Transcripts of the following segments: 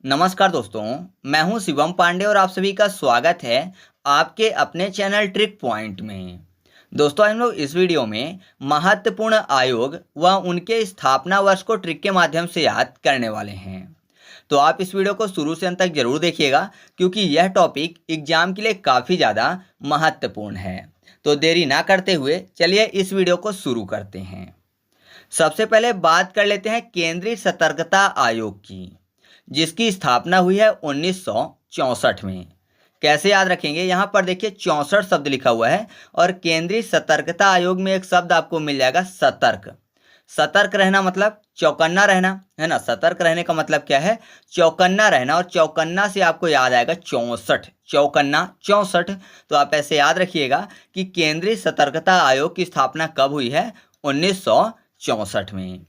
नमस्कार दोस्तों, मैं हूं शिवम पांडे और आप सभी का स्वागत है आपके अपने चैनल ट्रिक पॉइंट में। दोस्तों, हम लोग इस वीडियो में महत्वपूर्ण आयोग व उनके स्थापना वर्ष को ट्रिक के माध्यम से याद करने वाले हैं। तो आप इस वीडियो को शुरू से अंत तक जरूर देखिएगा क्योंकि यह टॉपिक एग्जाम के लिए काफ़ी ज़्यादा महत्वपूर्ण है। तो देरी ना करते हुए चलिए इस वीडियो को शुरू करते हैं। सबसे पहले बात कर लेते हैं केंद्रीय सतर्कता आयोग की, जिसकी स्थापना हुई है 1964 में। कैसे याद रखेंगे? यहाँ पर देखिए 64 शब्द लिखा हुआ है और केंद्रीय सतर्कता आयोग में एक शब्द आपको मिल जाएगा सतर्क। सतर्क रहना मतलब चौकन्ना रहना, है ना। सतर्क रहने का मतलब क्या है? चौकन्ना रहना। और चौकन्ना से आपको याद आएगा 64, चौकन्ना 64। तो आप ऐसे याद रखिएगा कि केंद्रीय सतर्कता आयोग की स्थापना कब हुई है? 1964 में।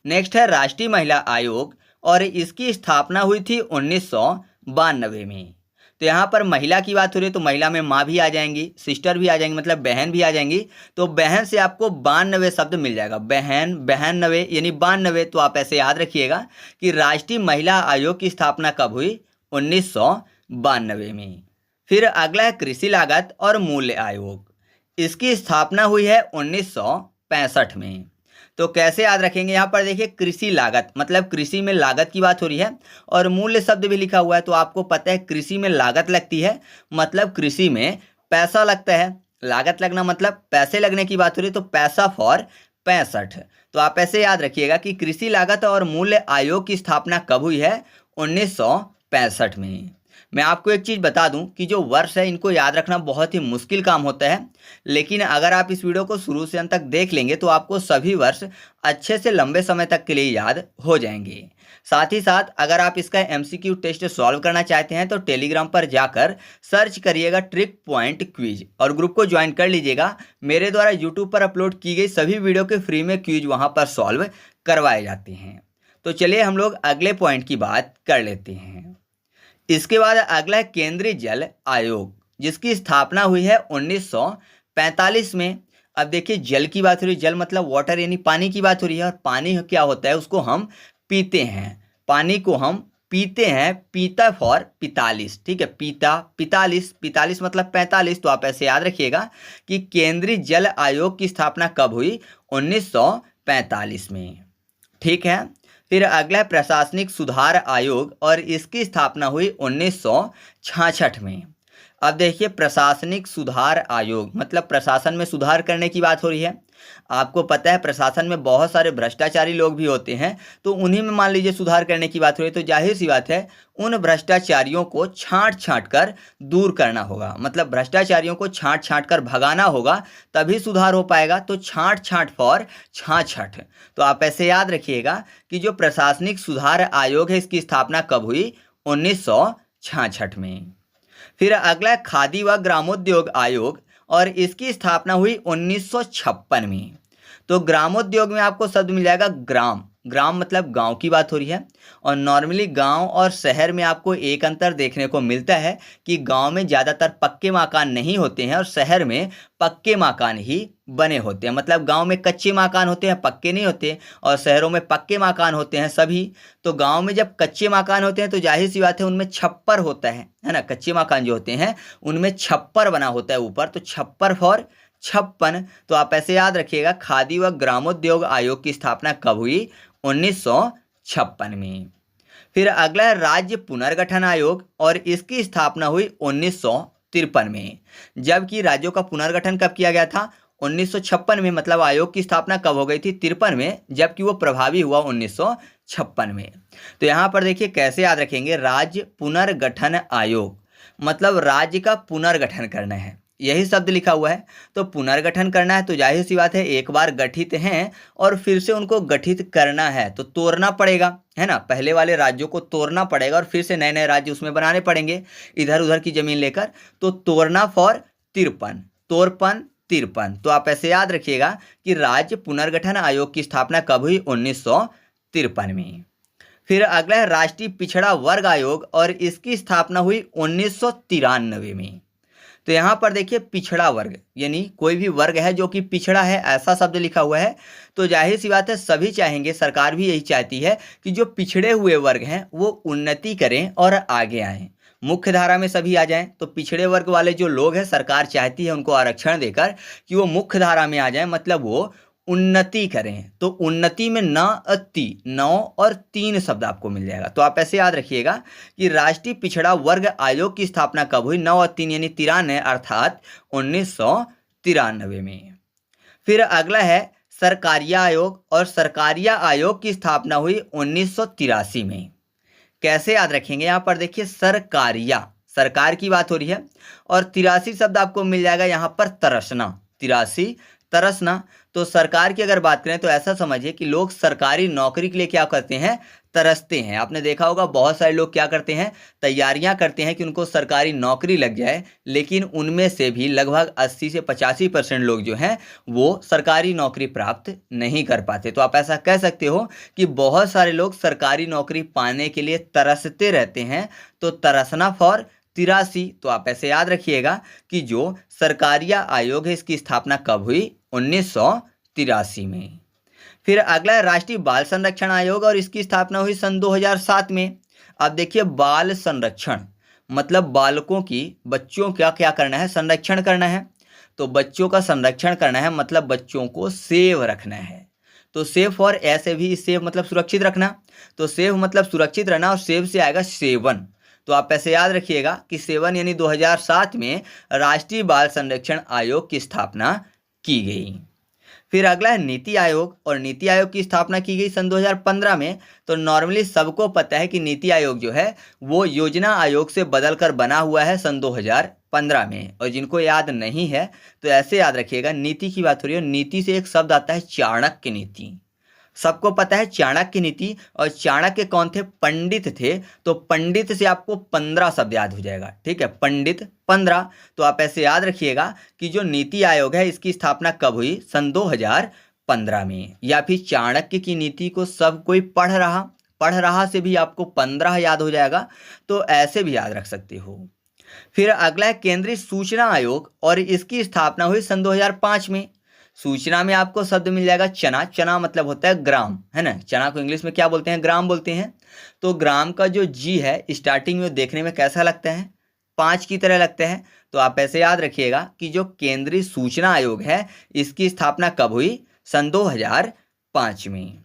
नेक्स्ट है राष्ट्रीय महिला आयोग और इसकी स्थापना हुई थी 1992 में। तो यहाँ पर महिला की बात हो रही है तो महिला में माँ भी आ जाएंगी, सिस्टर भी आ जाएंगी, मतलब बहन भी आ जाएंगी। तो बहन से आपको 92 शब्द मिल जाएगा। बहन, बहन नवे यानी 92। तो आप ऐसे याद रखिएगा कि राष्ट्रीय महिला आयोग की स्थापना कब हुई? 1992 में। फिर अगला है कृषि लागत और मूल्य आयोग। इसकी स्थापना हुई है 1965 में। तो कैसे याद रखेंगे? यहाँ पर देखिए कृषि लागत मतलब कृषि में लागत की बात हो रही है और मूल्य शब्द भी लिखा हुआ है। तो आपको पता है कृषि में लागत लगती है, मतलब कृषि में पैसा लगता है। लागत लगना मतलब पैसे लगने की बात हो रही है, तो पैसा फॉर 65। तो आप ऐसे याद रखिएगा कि कृषि लागत और मूल्य आयोग की स्थापना कब हुई है? 1965 में। मैं आपको एक चीज़ बता दूं कि जो वर्ष है इनको याद रखना बहुत ही मुश्किल काम होता है, लेकिन अगर आप इस वीडियो को शुरू से अंत तक देख लेंगे तो आपको सभी वर्ष अच्छे से लंबे समय तक के लिए याद हो जाएंगे। साथ ही साथ अगर आप इसका एमसीक्यू टेस्ट सॉल्व करना चाहते हैं तो टेलीग्राम पर जाकर सर्च करिएगा ट्रिक पॉइंट क्विज और ग्रुप को ज्वाइन कर लीजिएगा। मेरे द्वारा यूट्यूब पर अपलोड की गई सभी वीडियो के फ्री में क्विज वहाँ पर सॉल्व करवाए जाते हैं। तो चलिए हम लोग अगले पॉइंट की बात कर लेते हैं। इसके बाद अगला है केंद्रीय जल आयोग, जिसकी स्थापना हुई है 1945 में। अब देखिए जल की बात हो रही है, जल मतलब वाटर यानी पानी की बात हो रही है। और पानी क्या होता है? उसको हम पीते हैं। पानी को हम पीते हैं, पीता फॉर 45, ठीक है। पीता 45, 45 मतलब 45। तो आप ऐसे याद रखिएगा कि केंद्रीय जल आयोग की स्थापना कब हुई? 1945 में, ठीक है। फिर अगला है प्रशासनिक सुधार आयोग और इसकी स्थापना हुई 1966 में। अब देखिए प्रशासनिक सुधार आयोग मतलब प्रशासन में सुधार करने की बात हो रही है। आपको पता है प्रशासन में बहुत सारे भ्रष्टाचारी लोग भी होते हैं, तो उन्हीं में मान लीजिए सुधार करने की बात हो रही है। तो जाहिर सी बात है उन भ्रष्टाचारियों को छांट छांट कर दूर करना होगा, मतलब भ्रष्टाचारियों को छांट छांट कर भगाना होगा, तभी सुधार हो पाएगा। तो छांट छांट फॉर छाछठ। तो आप ऐसे याद रखिएगा कि जो प्रशासनिक सुधार आयोग है इसकी स्थापना कब हुई? 1966 में। फिर अगला खादी व ग्रामोद्योग आयोग और इसकी स्थापना हुई 1956 में। तो ग्रामोद्योग में आपको शब्द मिल जाएगा ग्राम। ग्राम मतलब गांव की बात हो रही है। और नॉर्मली गांव और शहर में आपको एक अंतर देखने को मिलता है कि गांव में ज़्यादातर पक्के मकान नहीं होते हैं और शहर में पक्के मकान ही बने होते हैं। मतलब गांव में कच्चे मकान होते हैं, पक्के नहीं होते, और शहरों में पक्के मकान होते हैं सभी। तो गांव में जब कच्चे मकान होते हैं तो जाहिर सी बात है उनमें छप्पर होता है ना। कच्चे मकान जो होते हैं उनमें छप्पर बना होता है ऊपर, तो छप्पर फॉर 56। तो आप ऐसे याद रखिएगा खादी व ग्रामोद्योग आयोग की स्थापना कब हुई? 1956 में। फिर अगला है राज्य पुनर्गठन आयोग और इसकी स्थापना हुई 1953 में। जबकि राज्यों का पुनर्गठन कब किया गया था? 1956 में। मतलब आयोग की स्थापना कब हो गई थी? 53 में, जबकि वो प्रभावी हुआ 1956 में। तो यहाँ पर देखिए कैसे याद रखेंगे, राज्य पुनर्गठन आयोग मतलब राज्य का पुनर्गठन करना है, यही शब्द लिखा हुआ है। तो पुनर्गठन करना है तो जाहिर सी बात है एक बार गठित हैं और फिर से उनको गठित करना है तो तोड़ना पड़ेगा, है ना। पहले वाले राज्यों को तोड़ना पड़ेगा और फिर से नए नए राज्य उसमें बनाने पड़ेंगे इधर उधर की जमीन लेकर। तो तोड़ना फॉर 53, तोरपन 53। तो आप ऐसे याद रखिएगा कि राज्य पुनर्गठन आयोग की स्थापना कब हुई? 1953 में। फिर अगला है राष्ट्रीय पिछड़ा वर्ग आयोग और इसकी स्थापना हुई 1993 में। तो यहाँ पर देखिए पिछड़ा वर्ग, यानी कोई भी वर्ग है जो कि पिछड़ा है ऐसा शब्द लिखा हुआ है, तो जाहिर सी बात है सभी चाहेंगे, सरकार भी यही चाहती है कि जो पिछड़े हुए वर्ग हैं वो उन्नति करें और आगे आएं, मुख्य धारा में सभी आ जाएं। तो पिछड़े वर्ग वाले जो लोग हैं सरकार चाहती है उनको आरक्षण देकर कि वो मुख्य धारा में आ जाएं, मतलब वो उन्नति करें। तो उन्नति में न अति 9 और 3 शब्द आपको मिल जाएगा। तो आप ऐसे याद रखिएगा कि राष्ट्रीय पिछड़ा वर्ग आयोग की स्थापना कब हुई, 9 और 3 यानी 93 अर्थात 1993 में। फिर अगला है सरकारिया आयोग, और सरकारिया आयोग की स्थापना हुई 1983 में। कैसे याद रखेंगे, यहाँ पर देखिए सरकारिया, सरकार की बात हो रही है, और 83 शब्द आपको मिल जाएगा यहाँ पर तरसना, 83 तरसना। तो सरकार की अगर बात करें तो ऐसा समझिए कि लोग सरकारी नौकरी के लिए क्या करते हैं, तरसते हैं। आपने देखा होगा बहुत सारे लोग क्या करते हैं, तैयारियां करते हैं कि उनको सरकारी नौकरी लग जाए, लेकिन उनमें से भी लगभग 80 से 85% लोग जो हैं वो सरकारी नौकरी प्राप्त नहीं कर पाते। तो आप ऐसा कह सकते हो कि बहुत सारे लोग सरकारी नौकरी पाने के लिए तरसते रहते हैं। तो तरसना फॉर 83। तो आप ऐसे याद रखिएगा कि जो सरकारिया आयोग है इसकी स्थापना कब हुई, 1983 में। फिर अगला है राष्ट्रीय बाल संरक्षण आयोग, और इसकी स्थापना हुई सन 2007 में। अब देखिए बाल संरक्षण मतलब बालकों की, बच्चों का क्या करना है, संरक्षण करना है। तो बच्चों का संरक्षण करना है मतलब बच्चों को सेव रखना है। तो सेव फॉर ऐसे भी, सेव मतलब सुरक्षित रखना, तो सेव मतलब सुरक्षित रहना, और सेव से आएगा सेवन। तो आप ऐसे याद रखिएगा कि सेवन यानी 2007 में राष्ट्रीय बाल संरक्षण आयोग की स्थापना की गई। फिर अगला है नीति आयोग, और नीति आयोग की स्थापना की गई सन 2015 में। तो नॉर्मली सबको पता है कि नीति आयोग जो है वो योजना आयोग से बदलकर बना हुआ है सन 2015 में, और जिनको याद नहीं है तो ऐसे याद रखिएगा, नीति की बात हो रही है, नीति से एक शब्द आता है चाणक्य नीति। सबको पता है चाणक्य नीति, और चाणक्य कौन थे, पंडित थे। तो पंडित से आपको 15 शब्द याद हो जाएगा, ठीक है, पंडित 15। तो आप ऐसे याद रखिएगा कि जो नीति आयोग है इसकी स्थापना कब हुई, सन 2015 में। या फिर चाणक्य की नीति को सब कोई पढ़ रहा से भी आपको 15 याद हो जाएगा, तो ऐसे भी याद रख सकते हो। फिर अगला है केंद्रीय सूचना आयोग, और इसकी स्थापना हुई सन 2005 में। सूचना में आपको शब्द मिल जाएगा चना, चना मतलब होता है ग्राम, है ना, चना को इंग्लिश में क्या बोलते हैं, ग्राम बोलते हैं। तो ग्राम का जो जी है स्टार्टिंग में देखने में कैसा लगता है, 5 की तरह लगता है। तो आप ऐसे याद रखिएगा कि जो केंद्रीय सूचना आयोग है इसकी स्थापना कब हुई, सन 2005 में।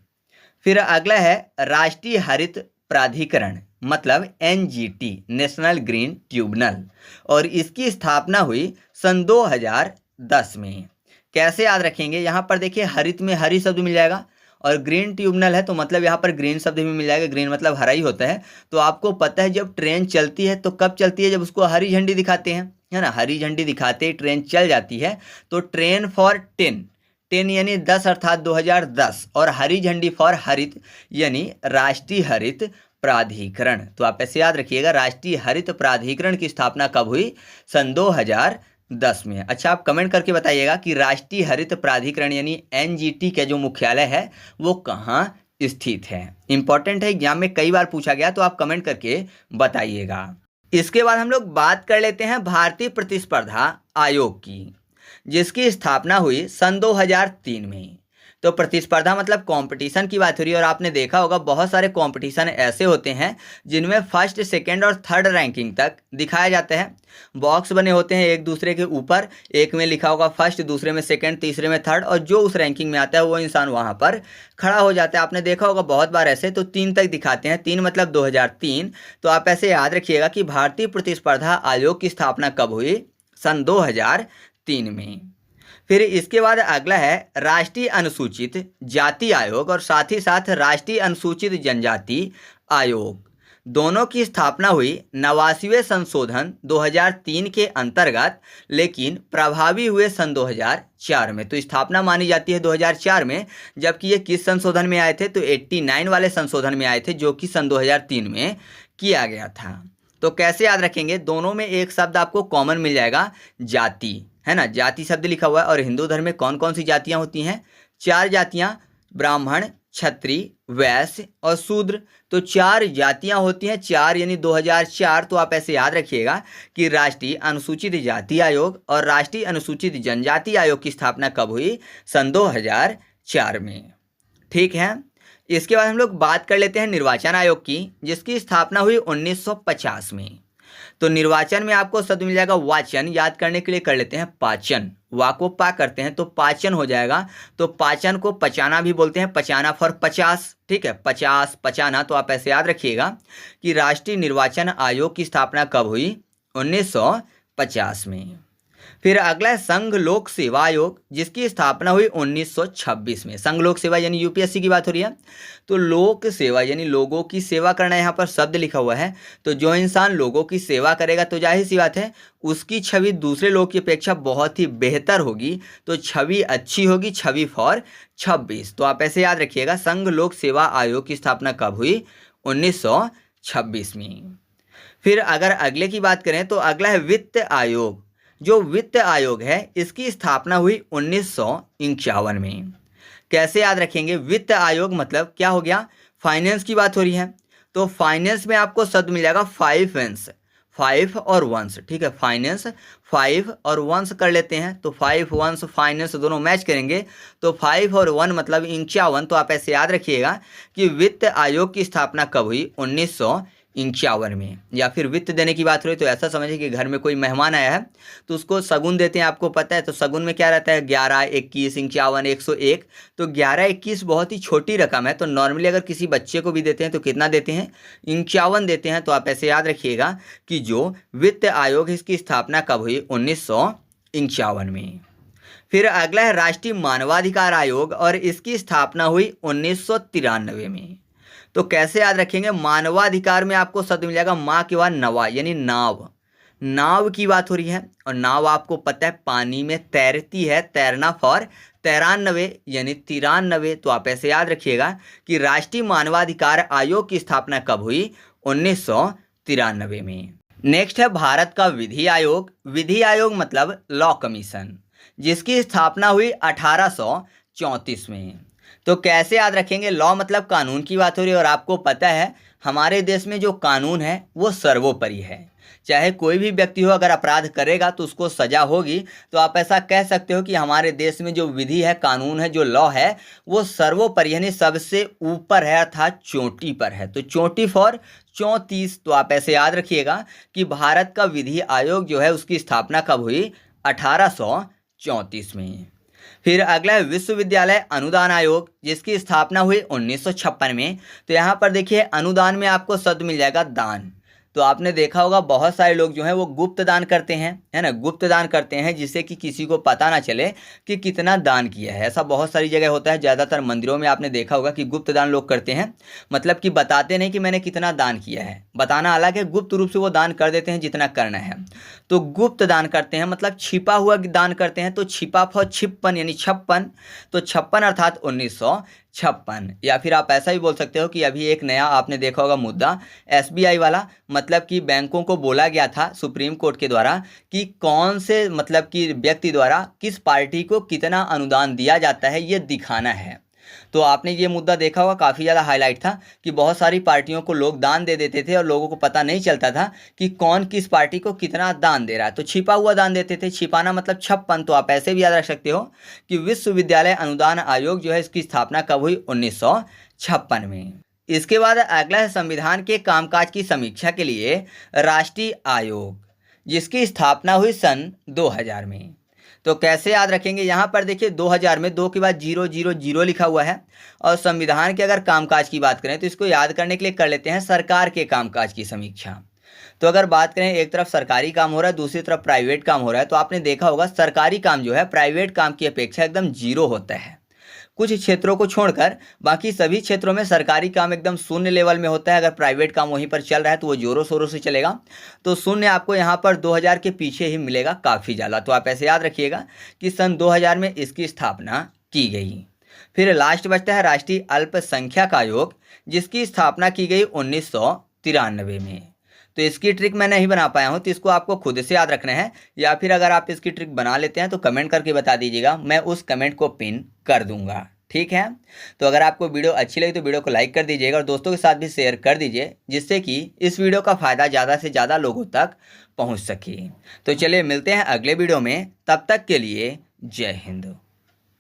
फिर अगला है राष्ट्रीय हरित प्राधिकरण मतलब NGT, नेशनल ग्रीन ट्रिब्यूनल, और इसकी स्थापना हुई सन 2010 में। कैसे याद रखेंगे, यहाँ पर देखिए हरित में हरी शब्द मिल जाएगा, और ग्रीन ट्रिब्यूनल है तो मतलब यहाँ पर ग्रीन शब्द भी मिल जाएगा, ग्रीन मतलब हरा ही होता है। तो आपको पता है जब ट्रेन चलती है तो कब चलती है, जब उसको हरी झंडी दिखाते हैं, है ना, हरी झंडी दिखाते ही ट्रेन चल जाती है। तो ट्रेन फॉर 10 यानी 10 अर्थात 2010, और हरी झंडी फॉर हरित यानी राष्ट्रीय हरित प्राधिकरण। तो आप ऐसे याद रखिएगा, राष्ट्रीय हरित प्राधिकरण की स्थापना कब हुई, सन 2010 में। अच्छा, आप कमेंट करके बताइएगा कि राष्ट्रीय हरित प्राधिकरण यानी NGT का जो मुख्यालय है वो कहाँ स्थित है। इंपॉर्टेंट है, एग्जाम में कई बार पूछा गया, तो आप कमेंट करके बताइएगा। इसके बाद हम लोग बात कर लेते हैं भारतीय प्रतिस्पर्धा आयोग की, जिसकी स्थापना हुई सन 2003 में। तो प्रतिस्पर्धा मतलब कंपटीशन की बात हो रही है, और आपने देखा होगा बहुत सारे कंपटीशन ऐसे होते हैं जिनमें फर्स्ट, सेकंड और थर्ड रैंकिंग तक दिखाया जाता है। बॉक्स बने होते हैं एक दूसरे के ऊपर, एक में लिखा होगा फर्स्ट, दूसरे में सेकंड, तीसरे में थर्ड, और जो उस रैंकिंग में आता है वो इंसान वहां पर खड़ा हो जाता है। आपने देखा होगा बहुत बार ऐसे, तो 3 तक दिखाते हैं, 3 मतलब 2003। तो आप ऐसे याद रखिएगा कि भारतीय प्रतिस्पर्धा आयोग की स्थापना कब हुई, सन 2003 में। फिर इसके बाद अगला है राष्ट्रीय अनुसूचित जाति आयोग, और साथ ही साथ राष्ट्रीय अनुसूचित जनजाति आयोग। दोनों की स्थापना हुई 89वें संशोधन 2003 के अंतर्गत, लेकिन प्रभावी हुए सन 2004 में। तो स्थापना मानी जाती है 2004 में, जबकि ये किस संशोधन में आए थे, तो 89 वाले संशोधन में आए थे, जो कि सन 2003 में किया गया था। तो कैसे याद रखेंगे, दोनों में एक शब्द आपको कॉमन मिल जाएगा, जाति, है ना, जाति शब्द लिखा हुआ है। और हिंदू धर्म में कौन कौन सी जातियां होती हैं, 4 जातियां, ब्राह्मण, क्षत्रिय वैश्य और शूद्र। तो 4 जातियां होती हैं, 4 यानी 2004। तो आप ऐसे याद रखिएगा कि राष्ट्रीय अनुसूचित जाति आयोग और राष्ट्रीय अनुसूचित जनजाति आयोग की स्थापना कब हुई? सन 2004 में। ठीक है। इसके बाद हम लोग बात कर लेते हैं निर्वाचन आयोग की, जिसकी स्थापना हुई 1950 में। तो निर्वाचन में आपको शब्द मिल जाएगा वाचन, याद करने के लिए कर लेते हैं पाचन, वा को पा करते हैं तो पाचन हो जाएगा। तो पाचन को पचाना भी बोलते हैं, पचाना फॉर 50। ठीक है, 50 पचाना। तो आप ऐसे याद रखिएगा कि राष्ट्रीय निर्वाचन आयोग की स्थापना कब हुई? 1950 में। फिर अगला है संघ लोक सेवा आयोग, जिसकी स्थापना हुई 1926 में। संघ लोक सेवा यानी यूपीएससी की बात हो रही है। तो लोक सेवा यानी लोगों की सेवा करना, यहाँ पर शब्द लिखा हुआ है। तो जो इंसान लोगों की सेवा करेगा तो जाहिर सी बात है उसकी छवि दूसरे लोग की अपेक्षा बहुत ही बेहतर होगी, तो छवि अच्छी होगी, छवि फॉर 26। तो आप ऐसे याद रखिएगा संघ लोक सेवा आयोग की स्थापना कब हुई? 1926 में। फिर अगर अगले की बात करें तो अगला है वित्त आयोग। जो वित्त आयोग है इसकी स्थापना हुई 1951 में। कैसे याद रखेंगे? वित्त आयोग मतलब क्या हो गया? फाइनेंस की बात हो रही है। तो फाइनेंस में आपको शब्द मिल जाएगा 5 वंश, 5 और वंश। ठीक है, फाइनेंस 5 और वंश कर लेते हैं। तो 5 वंश फाइनेंस दोनों मैच करेंगे तो 5 और 1 मतलब 51। तो आप ऐसे याद रखिएगा कि वित्त आयोग की स्थापना कब हुई? 1951 में। या फिर वित्त देने की बात हो रही तो ऐसा समझिए कि घर में कोई मेहमान आया है तो उसको शगुन देते हैं, आपको पता है। तो शगुन में क्या रहता है? 11, 21, 51, 101। तो 11, 21 बहुत ही छोटी रकम है। तो नॉर्मली अगर किसी बच्चे को भी देते हैं तो कितना देते हैं? 51 देते हैं। तो आप ऐसे याद रखिएगा कि जो वित्त आयोग है इसकी स्थापना कब हुई? 1951 में। फिर अगला है राष्ट्रीय मानवाधिकार आयोग और इसकी स्थापना हुई 1993 में। तो कैसे याद रखेंगे? मानवाधिकार में आपको शब्द मिल जाएगा माँ के बाद नवा यानी नाव, नाव की बात हो रही है। और नाव आपको पता है पानी में तैरती है, तैरना फॉर 93 यानी 93। तो आप ऐसे याद रखिएगा कि राष्ट्रीय मानवाधिकार आयोग की स्थापना कब हुई? 1993 में। नेक्स्ट है भारत का विधि आयोग। विधि आयोग मतलब लॉ कमीशन, जिसकी स्थापना हुई 1834 में। तो कैसे याद रखेंगे? लॉ मतलब कानून की बात हो रही है और आपको पता है हमारे देश में जो कानून है वो सर्वोपरि है। चाहे कोई भी व्यक्ति हो अगर अपराध करेगा तो उसको सजा होगी। तो आप ऐसा कह सकते हो कि हमारे देश में जो विधि है, कानून है, जो लॉ है वो सर्वोपरि यानी सबसे ऊपर है, अर्थात चोटी पर है। तो चोटी फॉर 34। तो आप ऐसे याद रखिएगा कि भारत का विधि आयोग जो है उसकी स्थापना कब हुई? 1834 में। फिर अगला है विश्वविद्यालय अनुदान आयोग, जिसकी स्थापना हुई 1956 में। तो यहाँ पर देखिए अनुदान में आपको शब्द मिल जाएगा दान। तो आपने देखा होगा बहुत सारे लोग जो हैं वो गुप्त दान करते हैं, है ना, गुप्त दान करते हैं जिससे कि किसी को पता ना चले कि कितना दान किया है। ऐसा बहुत सारी जगह होता है, ज़्यादातर मंदिरों में आपने देखा होगा कि गुप्त दान लोग करते हैं, मतलब कि बताते नहीं कि मैंने कितना दान किया है, बताना अलग है, गुप्त रूप से वो दान कर देते हैं जितना करना है। तो गुप्त दान करते हैं मतलब छिपा हुआ दान करते हैं। तो छिपा फॉर 56 यानी 56। तो 56 अर्थात 1956। या फिर आप ऐसा भी बोल सकते हो कि अभी एक नया आपने देखा होगा मुद्दा एसबीआई वाला, मतलब कि बैंकों को बोला गया था सुप्रीम कोर्ट के द्वारा कि कौन से मतलब कि व्यक्ति द्वारा किस पार्टी को कितना अनुदान दिया जाता है ये दिखाना है। तो आपने ये मुद्दा देखा होगा, काफ़ी ज़्यादा हाईलाइट था कि बहुत सारी पार्टियों को लोग दान दे देते थे और लोगों को पता नहीं चलता था कि कौन किस पार्टी को कितना दान दे रहा है। तो छिपा हुआ दान देते थे, छिपाना मतलब 56। तो आप ऐसे भी याद रख सकते हो कि विश्वविद्यालय अनुदान आयोग जो है इसकी स्थापना कब हुई? 1956 में। इसके बाद अगला है संविधान के कामकाज की समीक्षा के लिए राष्ट्रीय आयोग, जिसकी स्थापना हुई सन 2000 में। तो कैसे याद रखेंगे? यहाँ पर देखिए 2000 में 2 के बाद 000 लिखा हुआ है। और संविधान के अगर कामकाज की बात करें तो इसको याद करने के लिए कर लेते हैं सरकार के कामकाज की समीक्षा। तो अगर बात करें एक तरफ सरकारी काम हो रहा है, दूसरी तरफ प्राइवेट काम हो रहा है, तो आपने देखा होगा सरकारी काम जो है प्राइवेट काम की अपेक्षा एकदम 0 होता है। कुछ क्षेत्रों को छोड़कर बाकी सभी क्षेत्रों में सरकारी काम एकदम शून्य लेवल में होता है। अगर प्राइवेट काम वहीं पर चल रहा है तो वो जोरों शोरों से चलेगा। तो शून्य आपको यहाँ पर 2000 के पीछे ही मिलेगा काफ़ी ज़्यादा। तो आप ऐसे याद रखिएगा कि सन 2000 में इसकी स्थापना की गई। फिर लास्ट बचता है राष्ट्रीय अल्पसंख्यक आयोग, जिसकी स्थापना की गई 1993 में। तो इसकी ट्रिक मैं नहीं बना पाया हूँ, तो इसको आपको खुद से याद रखना है, या फिर अगर आप इसकी ट्रिक बना लेते हैं तो कमेंट करके बता दीजिएगा, मैं उस कमेंट को पिन कर दूंगा। ठीक है। तो अगर आपको वीडियो अच्छी लगी तो वीडियो को लाइक कर दीजिएगा और दोस्तों के साथ भी शेयर कर दीजिए, जिससे कि इस वीडियो का फ़ायदा ज़्यादा से ज़्यादा लोगों तक पहुंच सके। तो चलिए मिलते हैं अगले वीडियो में, तब तक के लिए जय हिंद।